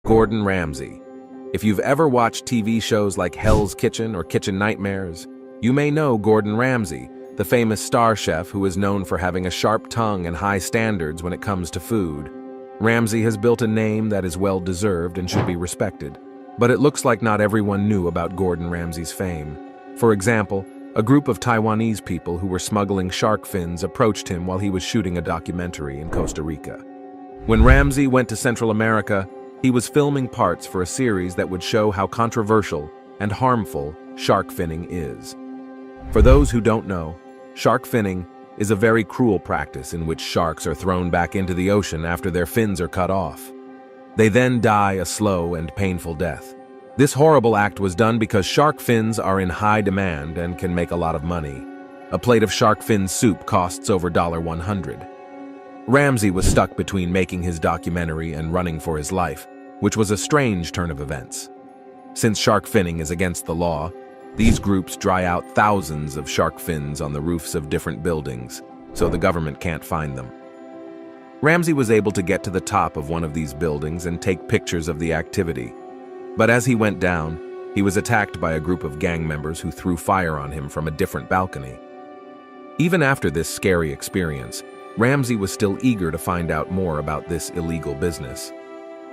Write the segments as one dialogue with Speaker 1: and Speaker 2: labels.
Speaker 1: Gordon Ramsay. If you've ever watched TV shows like Hell's Kitchen or Kitchen Nightmares, you may know Gordon Ramsay, the famous star chef who is known for having a sharp tongue and high standards when it comes to food. Ramsay has built a name that is well-deserved and should be respected. But it looks like not everyone knew about Gordon Ramsay's fame. For example, a group of Taiwanese people who were smuggling shark fins approached him while he was shooting a documentary in Costa Rica. When Ramsay went to Central America, he was filming parts for a series that would show how controversial and harmful shark finning is. For those who don't know, shark finning is a very cruel practice in which sharks are thrown back into the ocean after their fins are cut off. They then die a slow and painful death. This horrible act was done because shark fins are in high demand and can make a lot of money. A plate of shark fin soup costs over $100. Ramsay was stuck between making his documentary and running for his life, which was a strange turn of events. Since shark finning is against the law, these groups dry out thousands of shark fins on the roofs of different buildings, so the government can't find them. Ramsay was able to get to the top of one of these buildings and take pictures of the activity. But as he went down, he was attacked by a group of gang members who threw fire on him from a different balcony. Even after this scary experience, Ramsay was still eager to find out more about this illegal business.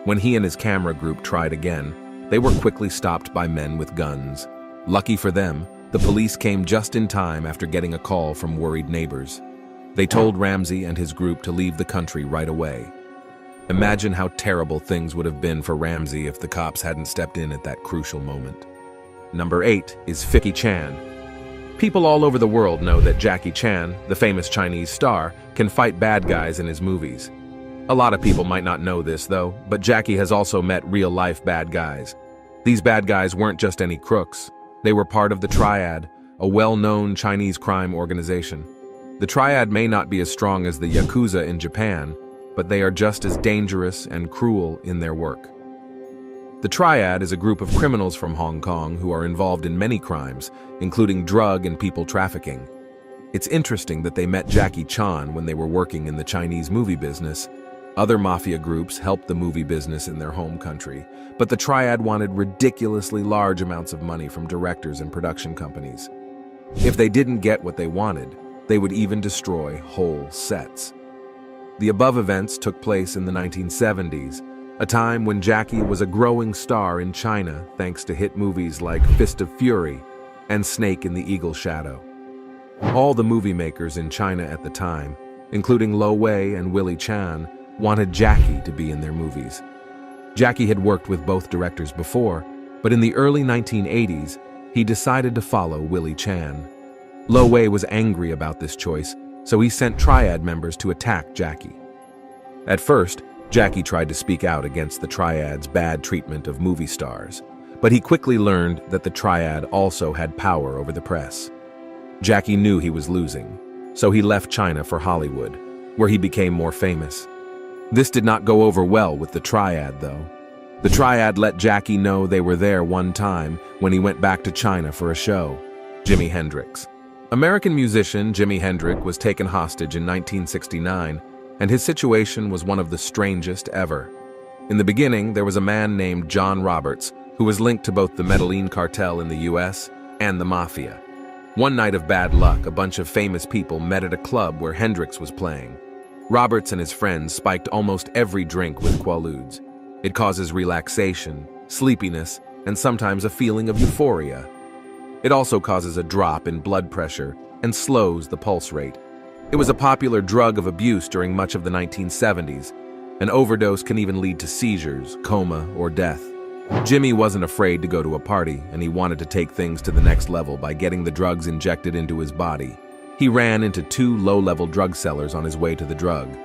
Speaker 1: When he and his camera group tried again, they were quickly stopped by men with guns. Lucky for them, the police came just in time after getting a call from worried neighbors. They told Ramsay and his group to leave the country right away. Imagine how terrible things would have been for Ramsay if the cops hadn't stepped in at that crucial moment. Number 8 is Jackie Chan. People all over the world know that Jackie Chan, the famous Chinese star, can fight bad guys in his movies. A lot of people might not know this though, but Jackie has also met real-life bad guys. These bad guys weren't just any crooks. They were part of the Triad, a well-known Chinese crime organization. The Triad may not be as strong as the Yakuza in Japan, but they are just as dangerous and cruel in their work. The Triad is a group of criminals from Hong Kong who are involved in many crimes, including drug and people trafficking. It's interesting that they met Jackie Chan when they were working in the Chinese movie business. Other mafia groups helped the movie business in their home country, but the Triad wanted ridiculously large amounts of money from directors and production companies. If they didn't get what they wanted, they would even destroy whole sets. The above events took place in the 1970s, a time when Jackie was a growing star in China thanks to hit movies like Fist of Fury and Snake in the Eagle's Shadow. All the movie makers in China at the time, including Lo Wei and Willie Chan, wanted Jackie to be in their movies. Jackie had worked with both directors before, but in the early 1980s, he decided to follow Willie Chan. Lo Wei was angry about this choice, so he sent Triad members to attack Jackie. At first, Jackie tried to speak out against the Triad's bad treatment of movie stars, but he quickly learned that the Triad also had power over the press. Jackie knew he was losing, so he left China for Hollywood, where he became more famous. This did not go over well with the Triad, though. The Triad let Jackie know they were there one time when he went back to China for a show. Jimi Hendrix. American musician Jimi Hendrix was taken hostage in 1969, and his situation was one of the strangest ever. In the beginning, there was a man named John Roberts who was linked to both the Medellin cartel in the US and the Mafia. One night of bad luck, a bunch of famous people met at a club where Hendrix was playing. Roberts and his friends spiked almost every drink with Quaaludes. It causes relaxation, sleepiness, and sometimes a feeling of euphoria. It also causes a drop in blood pressure and slows the pulse rate. It was a popular drug of abuse during much of the 1970s. An overdose can even lead to seizures, coma, or death. Jimmy wasn't afraid to go to a party, and he wanted to take things to the next level by getting the drugs injected into his body. He ran into 2 low-level drug sellers on his way to the drug.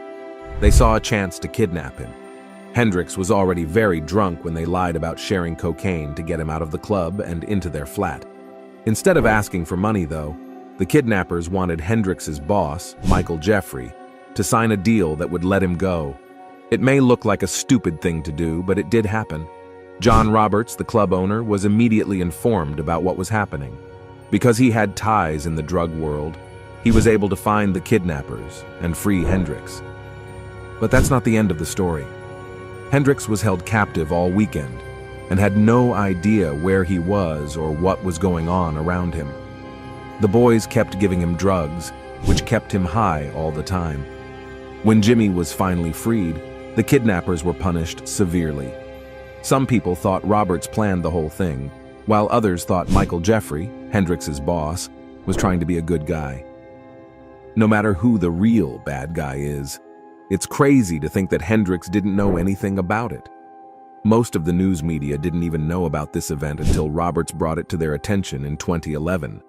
Speaker 1: They saw a chance to kidnap him. Hendrix was already very drunk when they lied about sharing cocaine to get him out of the club and into their flat. Instead of asking for money, though, the kidnappers wanted Hendrix's boss, Michael Jeffrey, to sign a deal that would let him go. It may look like a stupid thing to do, but it did happen. John Roberts, the club owner, was immediately informed about what was happening. Because he had ties in the drug world, he was able to find the kidnappers and free Hendrix. But that's not the end of the story. Hendricks was held captive all weekend and had no idea where he was or what was going on around him. The boys kept giving him drugs, which kept him high all the time. When Jimmy was finally freed, the kidnappers were punished severely. Some people thought Roberts planned the whole thing, while others thought Michael Jeffrey, Hendricks's boss, was trying to be a good guy. No matter who the real bad guy is, it's crazy to think that Hendricks didn't know anything about it. Most of the news media didn't even know about this event until Roberts brought it to their attention in 2011.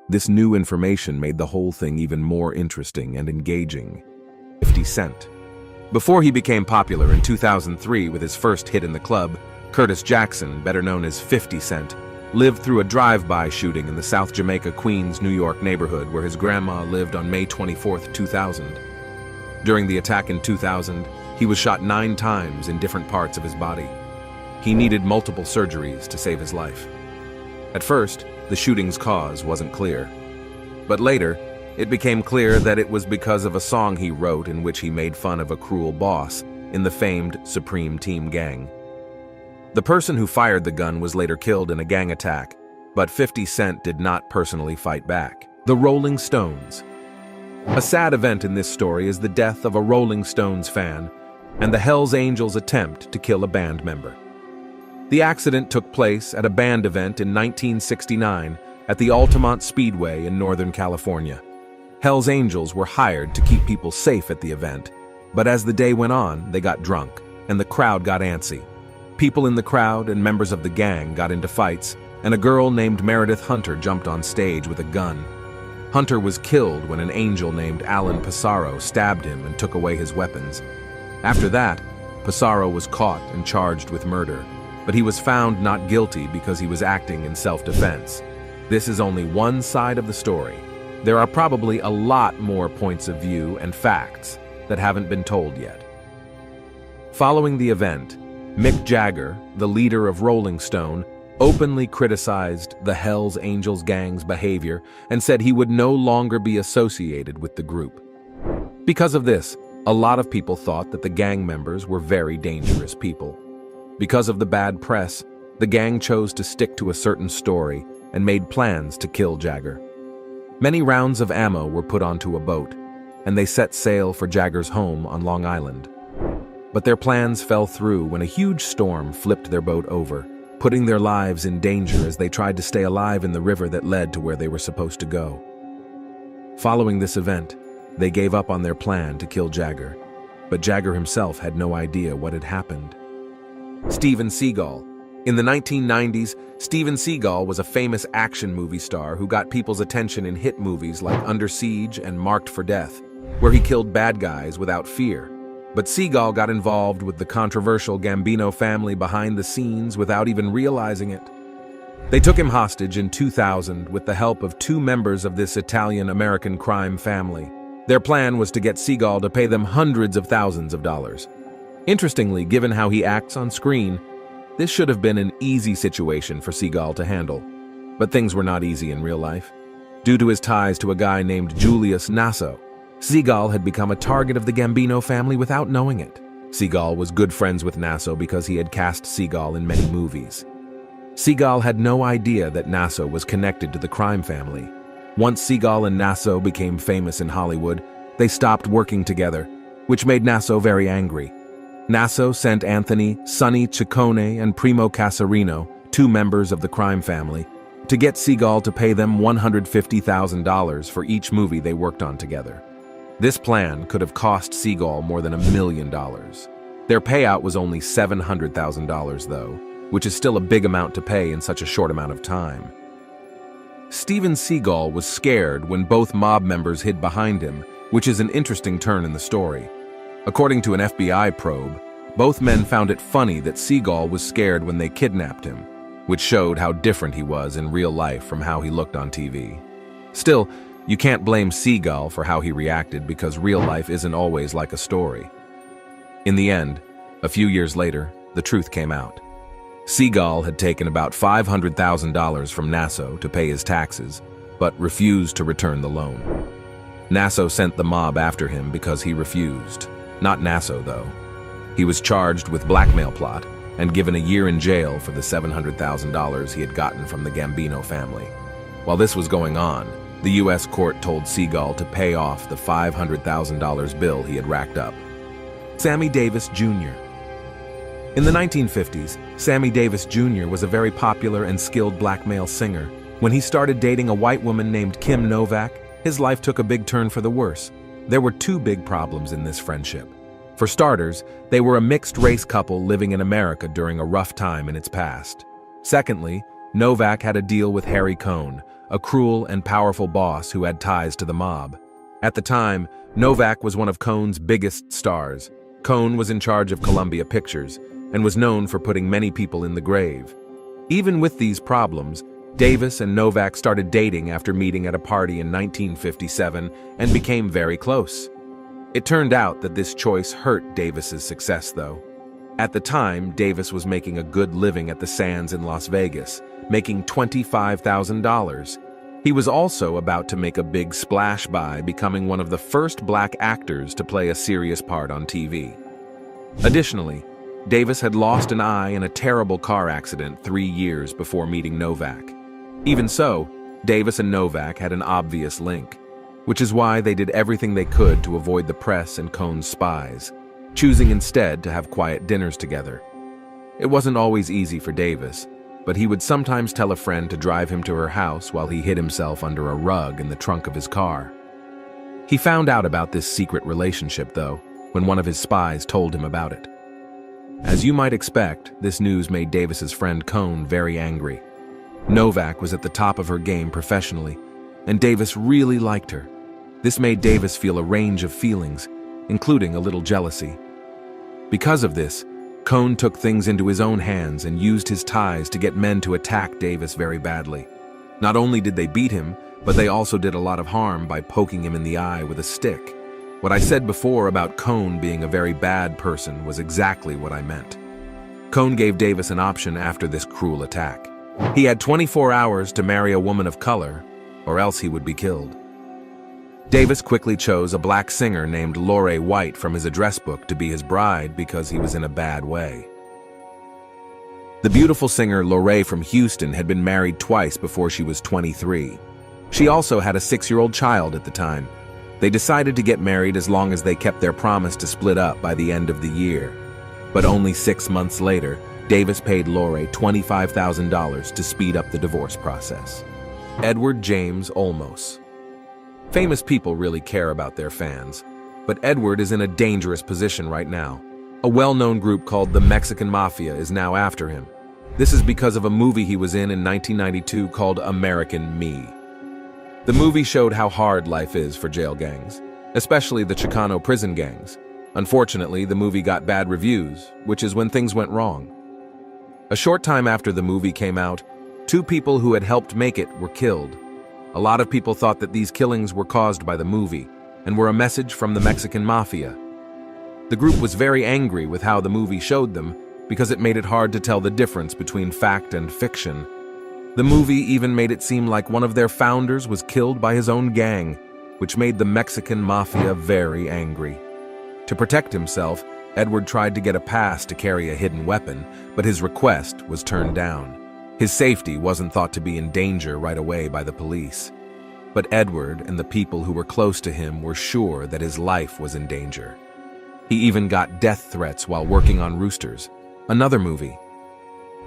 Speaker 1: This new information made the whole thing even more interesting and engaging. 50 Cent. Before he became popular in 2003 with his first hit in the club, Curtis Jackson, better known as 50 Cent, lived through a drive-by shooting in the South Jamaica, Queens, New York neighborhood where his grandma lived on May 24, 2000. During the attack in 2000, he was shot 9 times in different parts of his body. He needed multiple surgeries to save his life. At first, the shooting's cause wasn't clear. But later, it became clear that it was because of a song he wrote in which he made fun of a cruel boss in the famed Supreme Team gang. The person who fired the gun was later killed in a gang attack, but 50 Cent did not personally fight back. The Rolling Stones. A sad event in this story is the death of a Rolling Stones fan and the Hells Angels' attempt to kill a band member. The accident took place at a band event in 1969 at the Altamont Speedway in Northern California. Hells Angels were hired to keep people safe at the event, but as the day went on, they got drunk, and the crowd got antsy. People in the crowd and members of the gang got into fights, and a girl named Meredith Hunter jumped on stage with a gun. Hunter was killed when an angel named Alan Pissarro stabbed him and took away his weapons. After that, Pissarro was caught and charged with murder, but he was found not guilty because he was acting in self-defense. This is only one side of the story. There are probably a lot more points of view and facts that haven't been told yet. Following the event, Mick Jagger, the leader of Rolling Stone, openly criticized the Hells Angels gang's behavior and said he would no longer be associated with the group. Because of this, a lot of people thought that the gang members were very dangerous people. Because of the bad press, the gang chose to stick to a certain story and made plans to kill Jagger. Many rounds of ammo were put onto a boat, and they set sail for Jagger's home on Long Island. But their plans fell through when a huge storm flipped their boat over, putting their lives in danger as they tried to stay alive in the river that led to where they were supposed to go. Following this event, they gave up on their plan to kill Jagger, but Jagger himself had no idea what had happened. Steven Seagal. In the 1990s, Steven Seagal was a famous action movie star who got people's attention in hit movies like Under Siege and Marked for Death, where he killed bad guys without fear. But Seagal got involved with the controversial Gambino family behind the scenes without even realizing it. They took him hostage in 2000 with the help of 2 members of this Italian-American crime family. Their plan was to get Seagal to pay them hundreds of thousands of dollars. Interestingly, given how he acts on screen, this should have been an easy situation for Seagal to handle. But things were not easy in real life. Due to his ties to a guy named Julius Nasso, Seagal had become a target of the Gambino family without knowing it. Seagal was good friends with Nasso because he had cast Seagal in many movies. Seagal had no idea that Nasso was connected to the crime family. Once Seagal and Nasso became famous in Hollywood, they stopped working together, which made Nasso very angry. Nasso sent Anthony, Sonny Ciccone, and Primo Casarino, 2 members of the crime family, to get Seagal to pay them $150,000 for each movie they worked on together. This plan could have cost Seagal more than $1 million. Their payout was only $700,000 though, which is still a big amount to pay in such a short amount of time. Steven Seagal was scared when both mob members hid behind him, which is an interesting turn in the story. According to an FBI probe, both men found it funny that Seagal was scared when they kidnapped him, which showed how different he was in real life from how he looked on TV. Still, you can't blame Seagal for how he reacted because real life isn't always like a story. In the end, a few years later, the truth came out. Seagal had taken about $500,000 from Nasso to pay his taxes, but refused to return the loan. Nasso sent the mob after him because he refused. Not Nasso, though. He was charged with blackmail plot and given a year in jail for the $700,000 he had gotten from the Gambino family. While this was going on, the U.S. court told Seagal to pay off the $500,000 bill he had racked up. Sammy Davis Jr. In the 1950s, Sammy Davis Jr. was a very popular and skilled black male singer. When he started dating a white woman named Kim Novak, his life took a big turn for the worse. There were two big problems in this friendship. For starters, they were a mixed-race couple living in America during a rough time in its past. Secondly, Novak had a deal with Harry Cohn, a cruel and powerful boss who had ties to the mob. At the time, Novak was one of Cohn's biggest stars. Cohn was in charge of Columbia Pictures and was known for putting many people in the grave. Even with these problems, Davis and Novak started dating after meeting at a party in 1957 and became very close. It turned out that this choice hurt Davis's success, though. At the time, Davis was making a good living at the Sands in Las Vegas, making $25,000. He was also about to make a big splash by becoming one of the first black actors to play a serious part on TV. Additionally, Davis had lost an eye in a terrible car accident 3 years before meeting Novak. Even so, Davis and Novak had an obvious link, which is why they did everything they could to avoid the press and Cohn's spies, choosing instead to have quiet dinners together. It wasn't always easy for Davis, but he would sometimes tell a friend to drive him to her house while he hid himself under a rug in the trunk of his car. He found out about this secret relationship, though, when one of his spies told him about it. As you might expect, this news made Davis's friend Cohn very angry. Novak was at the top of her game professionally, and Davis really liked her. This made Davis feel a range of feelings, including a little jealousy. Because of this, Cohn took things into his own hands and used his ties to get men to attack Davis very badly. Not only did they beat him, but they also did a lot of harm by poking him in the eye with a stick. What I said before about Cohn being a very bad person was exactly what I meant. Cohn gave Davis an option after this cruel attack. He had 24 hours to marry a woman of color, or else he would be killed. Davis quickly chose a black singer named Lorraine White from his address book to be his bride because he was in a bad way. The beautiful singer Lorraine from Houston had been married twice before she was 23. She also had a 6-year-old child at the time. They decided to get married as long as they kept their promise to split up by the end of the year. But only 6 months later, Davis paid Lorraine $25,000 to speed up the divorce process. Edward James Olmos. Famous people really care about their fans, but Edward is in a dangerous position right now. A well-known group called the Mexican Mafia is now after him. This is because of a movie he was in 1992 called American Me. The movie showed how hard life is for jail gangs, especially the Chicano prison gangs. Unfortunately, the movie got bad reviews, which is when things went wrong. A short time after the movie came out, 2 people who had helped make it were killed. A lot of people thought that these killings were caused by the movie and were a message from the Mexican Mafia. The group was very angry with how the movie showed them because it made it hard to tell the difference between fact and fiction. The movie even made it seem like one of their founders was killed by his own gang, which made the Mexican Mafia very angry. To protect himself, Edward tried to get a pass to carry a hidden weapon, but his request was turned down. His safety wasn't thought to be in danger right away by the police. But Edward and the people who were close to him were sure that his life was in danger. He even got death threats while working on Roosters, another movie.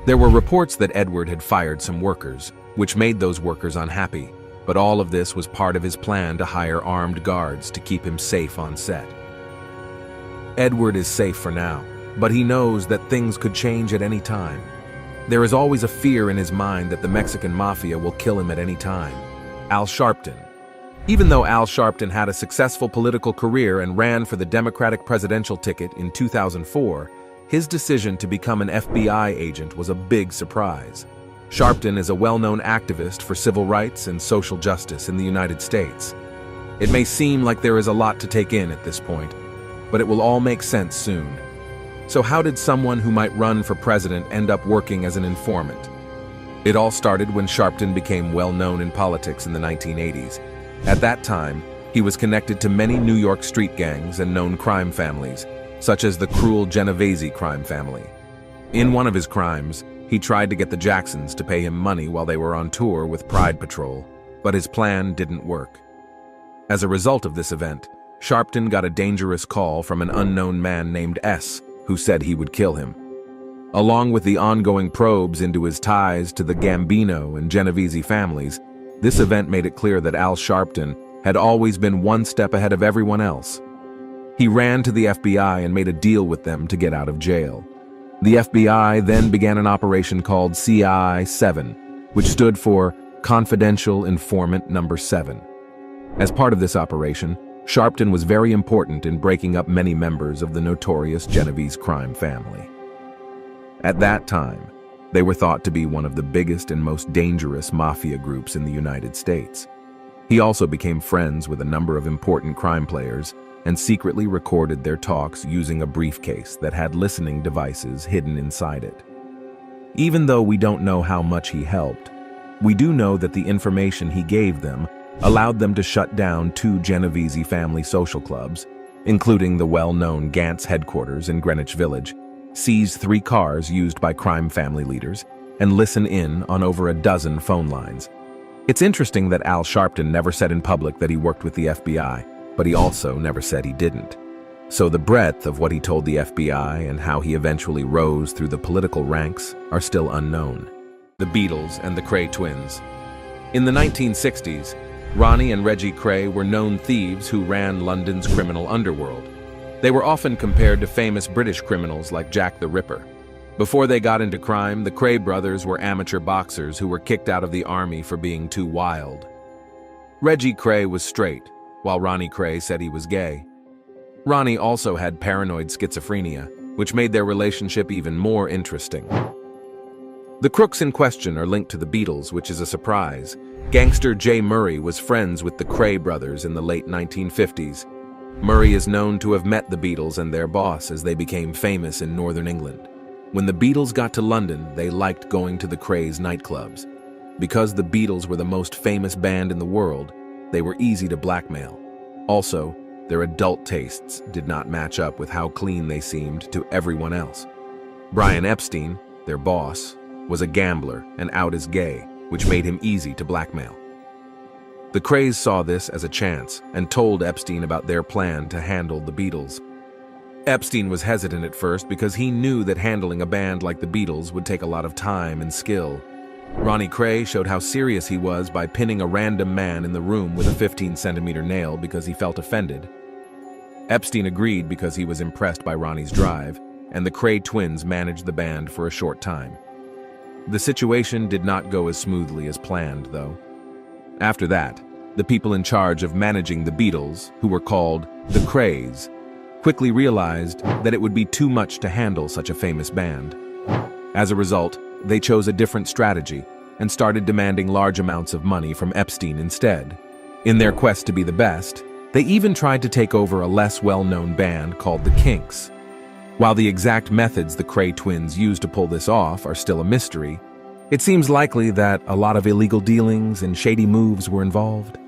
Speaker 1: There were reports that Edward had fired some workers, which made those workers unhappy, but all of this was part of his plan to hire armed guards to keep him safe on set. Edward is safe for now, but he knows that things could change at any time. There is always a fear in his mind that the Mexican Mafia will kill him at any time. Al Sharpton. Even though Al Sharpton had a successful political career and ran for the Democratic presidential ticket in 2004, his decision to become an FBI agent was a big surprise. Sharpton is a well-known activist for civil rights and social justice in the United States. It may seem like there is a lot to take in at this point, but it will all make sense soon. So how did someone who might run for president end up working as an informant? It all started when Sharpton became well-known in politics in the 1980s. At that time, he was connected to many New York street gangs and known crime families, such as the cruel Genovese crime family. In one of his crimes, he tried to get the Jacksons to pay him money while they were on tour with Pride Patrol, but his plan didn't work. As a result of this event, Sharpton got a dangerous call from an unknown man named S, who said he would kill him. Along with the ongoing probes into his ties to the Gambino and Genovese families, this event made it clear that Al Sharpton had always been one step ahead of everyone else. He ran to the FBI and made a deal with them to get out of jail. The FBI then began an operation called CI-7, which stood for Confidential Informant Number 7. As part of this operation, Sharpton was very important in breaking up many members of the notorious Genovese crime family. At that time, they were thought to be one of the biggest and most dangerous mafia groups in the United States. He also became friends with a number of important crime players and secretly recorded their talks using a briefcase that had listening devices hidden inside it. Even though we don't know how much he helped, we do know that the information he gave them allowed them to shut down 2 Genovese family social clubs, including the well-known Gantz headquarters in Greenwich Village, seize 3 cars used by crime family leaders, and listen in on over a dozen phone lines. It's interesting that Al Sharpton never said in public that he worked with the FBI, but he also never said he didn't. So the breadth of what he told the FBI and how he eventually rose through the political ranks are still unknown. The Beatles and the Kray twins. In the 1960s, Ronnie and Reggie Kray were known thieves who ran London's criminal underworld. They were often compared to famous British criminals like Jack the Ripper. Before they got into crime, the Kray brothers were amateur boxers who were kicked out of the army for being too wild. Reggie Kray was straight, while Ronnie Kray said he was gay. Ronnie also had paranoid schizophrenia, which made their relationship even more interesting. The crooks in question are linked to the Beatles, which is a surprise. Gangster Jay Murray was friends with the Kray brothers in the late 1950s. Murray is known to have met the Beatles and their boss as they became famous in Northern England. When the Beatles got to London, they liked going to the Krays nightclubs. Because the Beatles were the most famous band in the world, they were easy to blackmail. Also, their adult tastes did not match up with how clean they seemed to everyone else. Brian Epstein, their boss, was a gambler and out as gay, which made him easy to blackmail. The Krays saw this as a chance and told Epstein about their plan to handle the Beatles. Epstein was hesitant at first because he knew that handling a band like the Beatles would take a lot of time and skill. Ronnie Kray showed how serious he was by pinning a random man in the room with a 15-centimeter nail because he felt offended. Epstein agreed because he was impressed by Ronnie's drive, and the Kray twins managed the band for a short time. The situation did not go as smoothly as planned, though. After that, the people in charge of managing the Beatles, who were called the Krays, quickly realized that it would be too much to handle such a famous band. As a result, they chose a different strategy and started demanding large amounts of money from Epstein instead. In their quest to be the best, they even tried to take over a less well-known band called the Kinks. While the exact methods the Kray twins used to pull this off are still a mystery, it seems likely that a lot of illegal dealings and shady moves were involved.